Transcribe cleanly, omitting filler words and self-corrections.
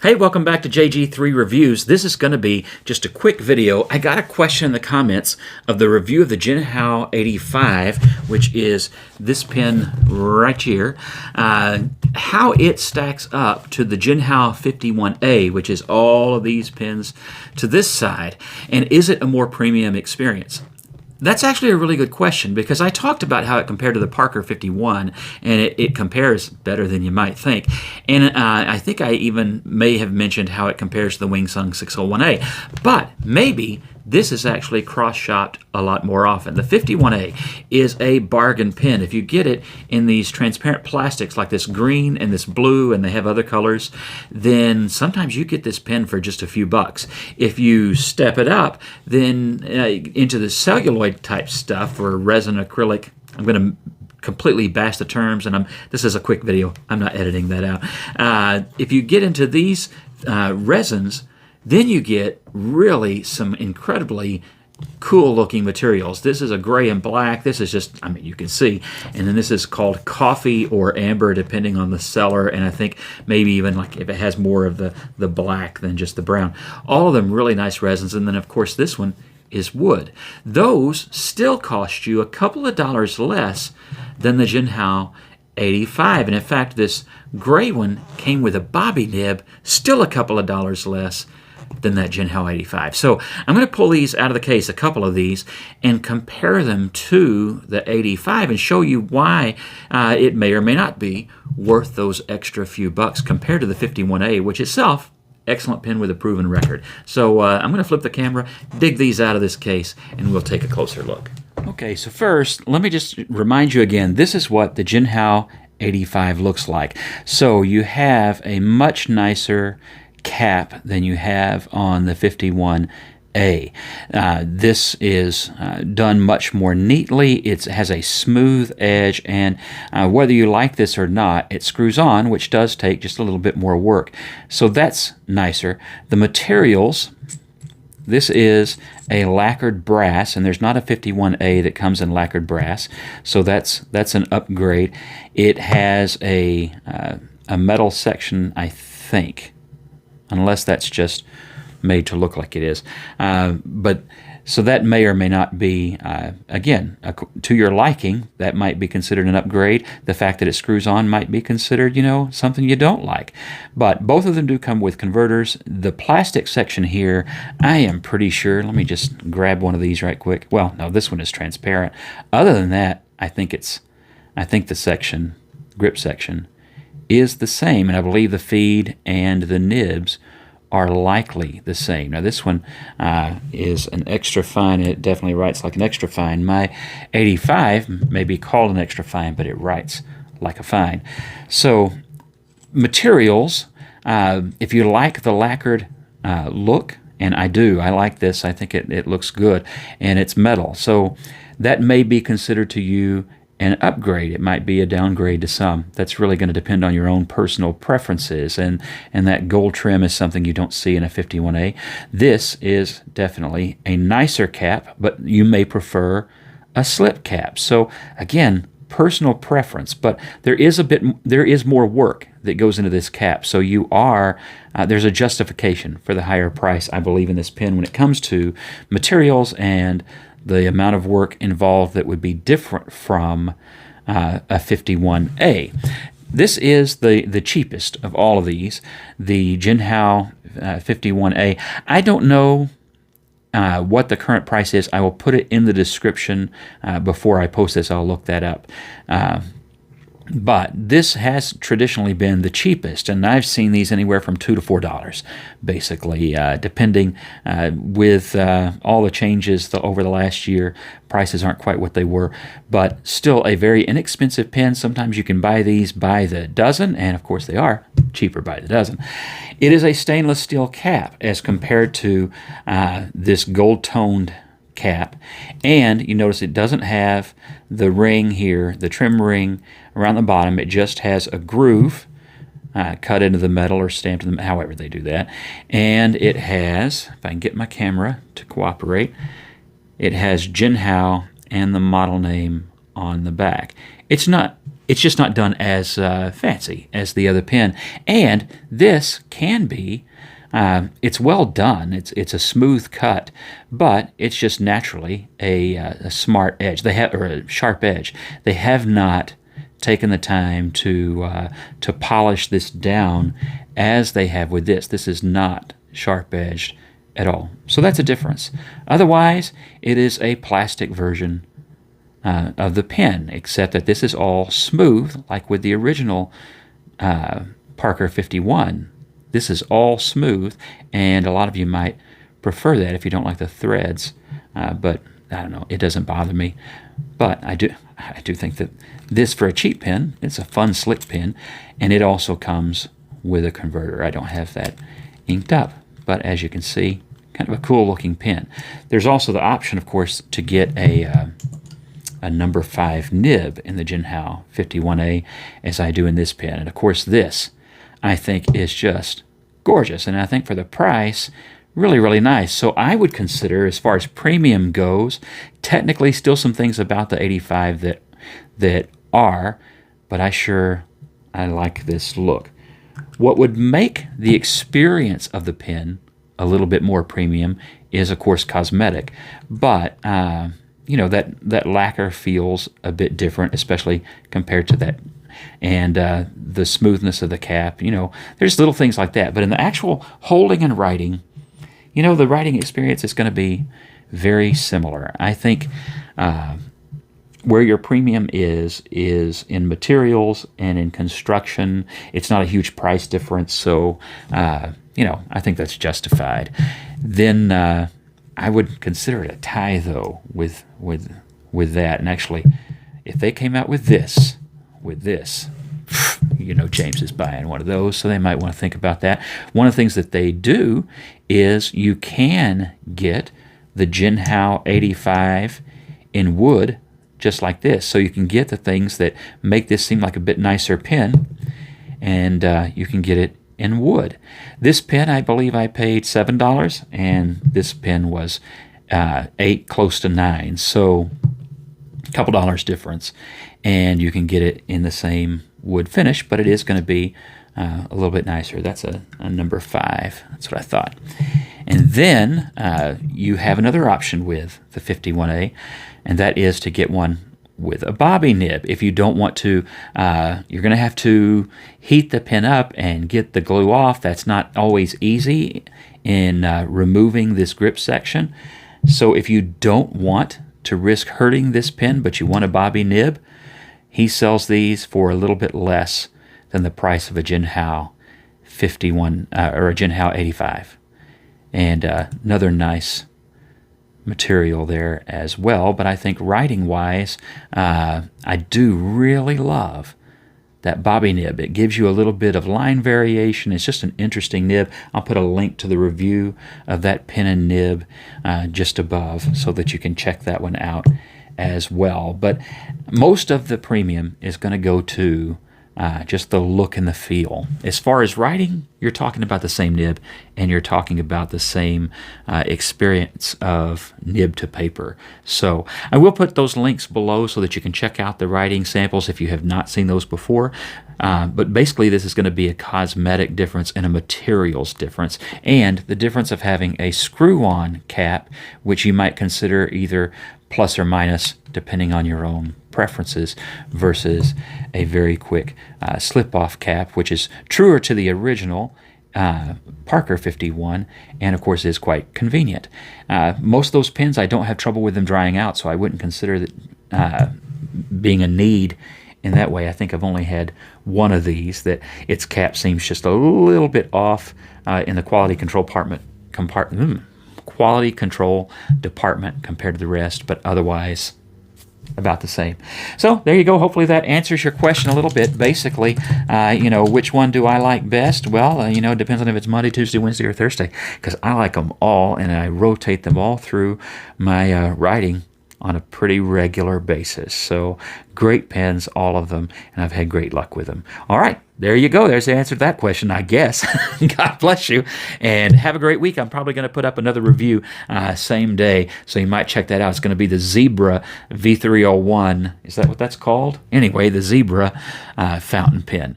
Hey, welcome back to JG3 Reviews. This is going to be just a quick video. I got a question in the comments of the review of the Jinhao 85, which is this pen right here, how it stacks up to the Jinhao 51a, which is all of these pens to this side, and is it a more premium experience? That's actually a really good question because I talked about how it compared to the Parker 51, and it compares better than you might think. And I think I even may have mentioned how it compares to the Wing Sung 601A. But maybe this is actually cross-shopped a lot more often. The 51A is a bargain pen. If you get it in these transparent plastics like this green and this blue, and they have other colors, then sometimes you get this pen for just a few bucks. If you step it up, then into the celluloid type stuff or resin acrylic, I'm going to completely bash the terms, and this is a quick video. I'm not editing that out. If you get into these resins, then you get really some incredibly cool looking materials. This is a gray and black. This is just, I mean, you can see. And then this is called coffee or amber, depending on the seller. And I think maybe even like if it has more of the black than just the brown. All of them really nice resins. And then of course this one is wood. Those still cost you a couple of dollars less than the Jinhao 85. And in fact, this gray one came with a Bobby Nib, still a couple of dollars less than that Jinhao 85. So I'm going to pull these out of the case, a couple of these, and compare them to the 85 and show you why it may or may not be worth those extra few bucks compared to the 51A, which itself, excellent pen with a proven record. So I'm going to flip the camera, dig these out of this case, and we'll take a closer look. Okay, so first, let me just remind you again, this is what the Jinhao 85 looks like. So you have a much nicer cap than you have on the 51A. This is done much more neatly. It has a smooth edge, and whether you like this or not, it screws on, which does take just a little bit more work. So that's nicer. The materials, this is a lacquered brass, and there's not a 51A that comes in lacquered brass, so that's an upgrade. It has a metal section, I think, unless that's just made to look like it is. But so that may or may not be, again, to your liking, that might be considered an upgrade. The fact that it screws on might be considered, something you don't like. But both of them do come with converters. The plastic section here, I am pretty sure, let me just grab one of these right quick. Well, no, this one is transparent. Other than that, I think the grip section, is the same, and I believe the feed and the nibs are likely the same. Now this one is an extra fine. It definitely writes like an extra fine. My 85 may be called an extra fine, but it writes like a fine. So materials, if you like the lacquered look, and I do, I like this, I think it looks good, and it's metal. So that may be considered to you an upgrade. It might be a downgrade to some. That's really going to depend on your own personal preferences, and that gold trim is something you don't see in a 51A. This is definitely a nicer cap, but you may prefer a slip cap. So again, personal preference, but there is more work that goes into this cap. So there's a justification for the higher price, I believe, in this pen when it comes to materials and the amount of work involved that would be different from a 51A. This is the cheapest of all of these, the Jinhao 51A. I don't know what the current price is. I will put it in the description before I post this. I'll look that up. But this has traditionally been the cheapest, and I've seen these anywhere from $2 to $4, basically, depending with all the changes over the last year. Prices aren't quite what they were, but still a very inexpensive pen. Sometimes you can buy these by the dozen, and of course they are cheaper by the dozen. It is a stainless steel cap as compared to this gold-toned cap, and you notice it doesn't have the ring here, the trim ring around the bottom. It just has a groove cut into the metal or stamped in the, however they do that, and it has, if I can get my camera to cooperate, it has Jinhao and the model name on the back. It's not It's just not done as fancy as the other pen. And this can be, it's well done. It's a smooth cut, but it's just naturally a smart edge. They have, or a sharp edge. They have not taken the time to polish this down as they have with this. This is not sharp edged at all. So that's a difference. Otherwise, it is a plastic version of the pen, except that this is all smooth, like with the original Parker 51. This is all smooth, and a lot of you might prefer that if you don't like the threads. But I don't know, it doesn't bother me. But I do think that this, for a cheap pen, it's a fun, slick pen, and it also comes with a converter. I don't have that inked up, but as you can see, kind of a cool looking pen. There's also the option, of course, to get a number 5 nib in the Jinhao 51a, as I do in this pen. And of course this, I think, is just gorgeous, and I think for the price, really, really nice. So I would consider, as far as premium goes, technically still some things about the 85 that are, but I like this look. What would make the experience of the pen a little bit more premium is, of course, cosmetic, but you know, that lacquer feels a bit different, especially compared to that, and the smoothness of the cap. You know, there's little things like that, but in the actual holding and writing, you know, the writing experience is going to be very similar. I think where your premium is in materials and in construction. It's not a huge price difference, so you know, I think that's justified. Then I would consider it a tie, though, with that. And actually, if they came out with this, you know, James is buying one of those, so they might want to think about that. One of the things that they do is you can get the Jinhao 85 in wood, just like this. So you can get the things that make this seem like a bit nicer pen, and you can get it in wood. This pen, I believe I paid $7, and this pen was $8, close to $9. So a couple dollars difference, and you can get it in the same wood finish, but it is going to be a little bit nicer. That's a number 5. That's what I thought. And then you have another option with the 51A, and that is to get one with a Bobby nib. If you don't want to, you're going to have to heat the pen up and get the glue off. That's not always easy in removing this grip section. So if you don't want to risk hurting this pen, but you want a Bobby nib, he sells these for a little bit less than the price of a Jinhao 51 or a Jinhao 85. And another nice material there as well. But I think writing wise, I do really love that Bobby nib. It gives you a little bit of line variation. It's just an interesting nib. I'll put a link to the review of that pen and nib just above, so that you can check that one out as well. But most of the premium is going to go to just the look and the feel. As far as writing, you're talking about the same nib, and you're talking about the same experience of nib to paper. So I will put those links below so that you can check out the writing samples if you have not seen those before. But basically, this is going to be a cosmetic difference and a materials difference, and the difference of having a screw-on cap, which you might consider either plus or minus, depending on your own preferences, versus a very quick slip-off cap, which is truer to the original Parker 51, and of course is quite convenient. Most of those pens, I don't have trouble with them drying out, so I wouldn't consider that being a need in that way. I think I've only had one of these that its cap seems just a little bit off in the quality control department compared to the rest, but otherwise about the same. So there you go. Hopefully that answers your question a little bit. Basically, you know, which one do I like best? Well, you know, it depends on if it's Monday, Tuesday, Wednesday, or Thursday, because I like them all, and I rotate them all through my writing on a pretty regular basis. So great pens, all of them, and I've had great luck with them. All right, there you go. There's the answer to that question, I guess. God bless you, and have a great week. I'm probably going to put up another review same day, so you might check that out. It's going to be the Zebra V301. Is that what that's called? Anyway, the Zebra fountain pen.